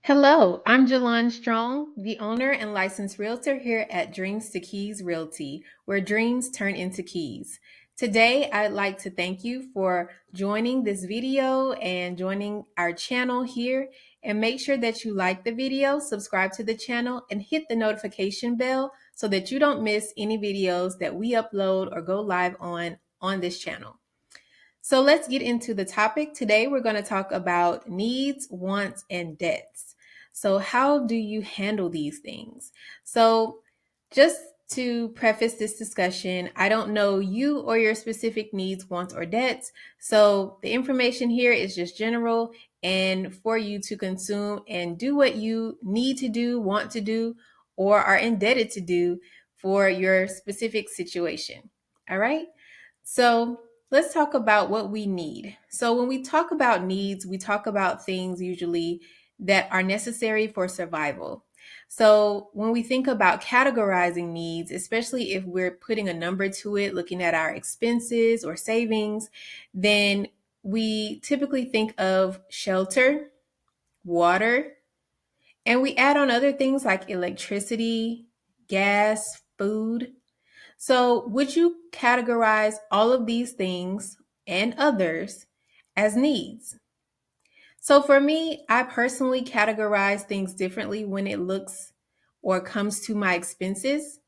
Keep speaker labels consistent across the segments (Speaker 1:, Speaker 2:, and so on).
Speaker 1: Hello, I'm Jalon Strong, the owner and licensed realtor here at Dreams to Keys Realty, where dreams turn into keys. Today, I'd like to thank you for joining this video and joining our channel here. And make sure that you like the video, subscribe to the channel, and hit the notification bell so that you don't miss any videos that we upload or go live on this channel. So let's get into the topic. Today, we're going to talk about needs, wants, and debts. So, how do you handle these things? So, just to preface this discussion, I don't know you or your specific needs, wants, or debts. So, the information here is just general and for you to consume and do what you need to do, want to do, or are indebted to do for your specific situation. All right. So, let's talk about what we need. So, when we talk about needs, we talk about things usually that are necessary for survival. So, when we think about categorizing needs, especially if we're putting a number to it, looking at our expenses or savings, then we typically think of shelter, water, and we add on other things like electricity, gas, food. So, would you categorize all of these things and others as needs? So, for me, I personally categorize things differently when it looks or comes to my expenses.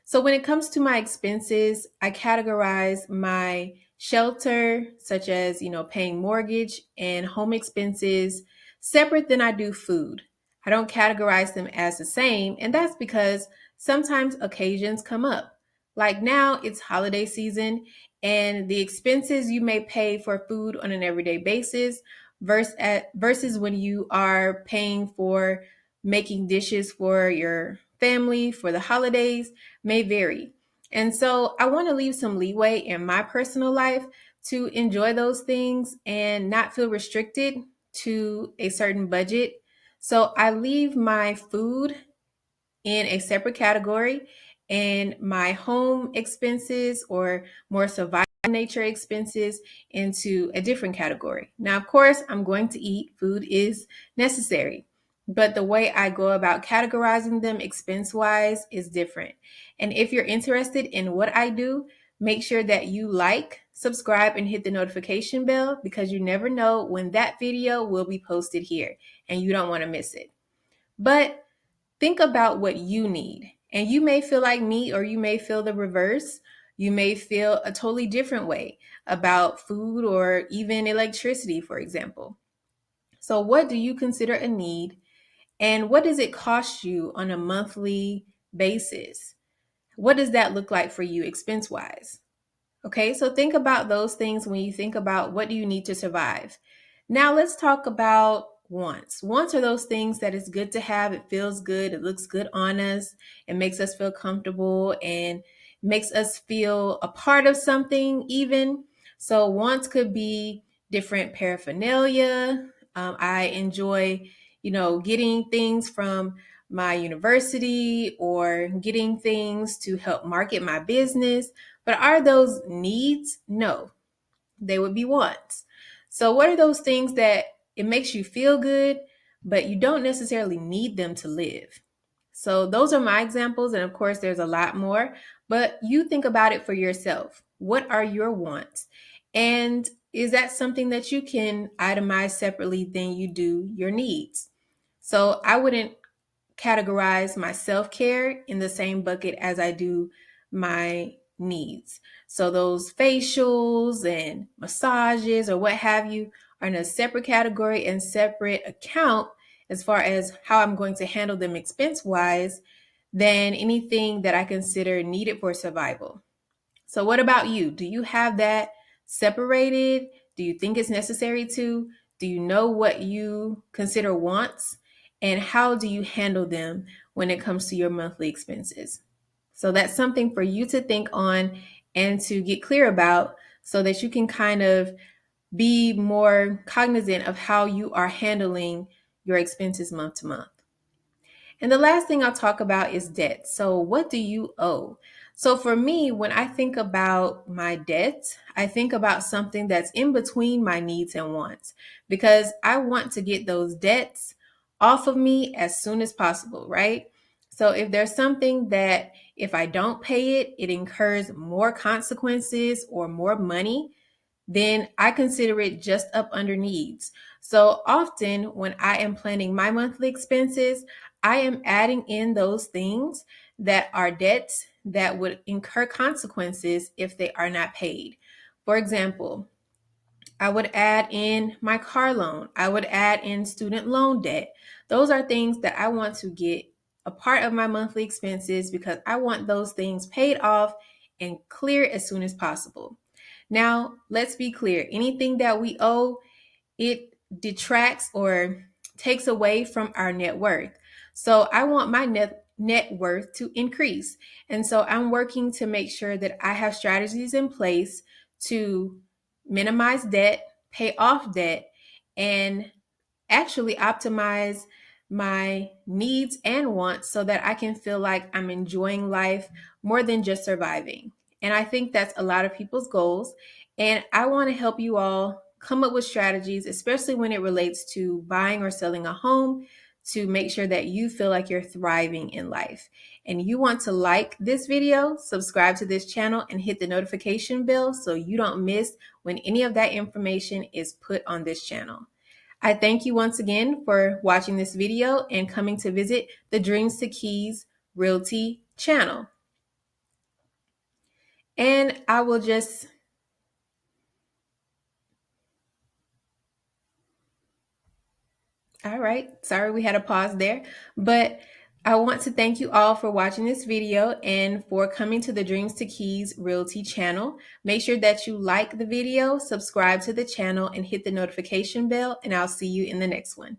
Speaker 1: So, when it comes to my expenses, I categorize my shelter, such as, paying mortgage and home expenses, separate than I do food. I don't categorize them as the same, and that's because sometimes occasions come up. Like now, it's holiday season, and the expenses you may pay for food on an everyday basis versus when you are paying for making dishes for your family for the holidays may vary. And so I want to leave some leeway in my personal life to enjoy those things and not feel restricted to a certain budget. So I leave my food in a separate category and my home expenses or more survival nature expenses into a different category. Now, of course, I'm going to eat. Food is necessary, but the way I go about categorizing them expense wise is different. And if you're interested in what I do, make sure that you like, subscribe, and hit the notification bell because you never know when that video will be posted here and you don't want to miss it. But think about what you need. And you may feel like me, or you may feel the reverse. You may feel a totally different way about food or even electricity, for example. So, what do you consider a need? And what does it cost you on a monthly basis? What does that look like for you expense wise? Okay, so think about those things when you think about what do you need to survive. Now let's talk about wants. Wants are those things that is good to have. It feels good. It looks good on us. It makes us feel comfortable and makes us feel a part of something even. So wants could be different paraphernalia. I enjoy, getting things from my university or getting things to help market my business. But are those needs? No, they would be wants. So, what are those things that it makes you feel good, but you don't necessarily need them to live? So, those are my examples. And of course, there's a lot more, but you think about it for yourself. What are your wants? And is that something that you can itemize separately than you do your needs? So, I wouldn't categorize my self care in the same bucket as I do my needs. So those facials and massages or what have you are in a separate category and separate account as far as how I'm going to handle them expense wise than anything that I consider needed for survival. So, what about you? Do you have that separated? Do you think it's necessary to? Do you know what you consider wants? And how do you handle them when it comes to your monthly expenses? So, that's something for you to think on and to get clear about so that you can kind of be more cognizant of how you are handling your expenses month to month. And the last thing I'll talk about is debt. So, what do you owe? So, for me, when I think about my debt, I think about something that's in between my needs and wants because I want to get those debts off of me as soon as possible, right? So if there's something that if I don't pay it, it incurs more consequences or more money, then I consider it just up under needs. So often when I am planning my monthly expenses, I am adding in those things that are debts that would incur consequences if they are not paid. For example, I would add in my car loan. I would add in student loan debt. Those are things that I want to get a part of my monthly expenses because I want those things paid off and clear as soon as possible. Now, let's be clear. Anything that we owe, it detracts or takes away from our net worth. So I want my net worth to increase. And so I'm working to make sure that I have strategies in place to minimize debt, pay off debt, and actually optimize my needs and wants so that I can feel like I'm enjoying life more than just surviving. And I think that's a lot of people's goals. And I want to help you all come up with strategies, especially when it relates to buying or selling a home, to make sure that you feel like you're thriving in life. And you want to like this video, subscribe to this channel, and hit the notification bell so you don't miss when any of that information is put on this channel. I thank you once again for watching this video and coming to visit the Dreams to Keys Realty channel. And I will just all right, sorry we had a pause there, but I want to thank you all for watching this video and for coming to the Dreams to Keys Realty channel. Make sure that you like the video, subscribe to the channel, and hit the notification bell, and I'll see you in the next one.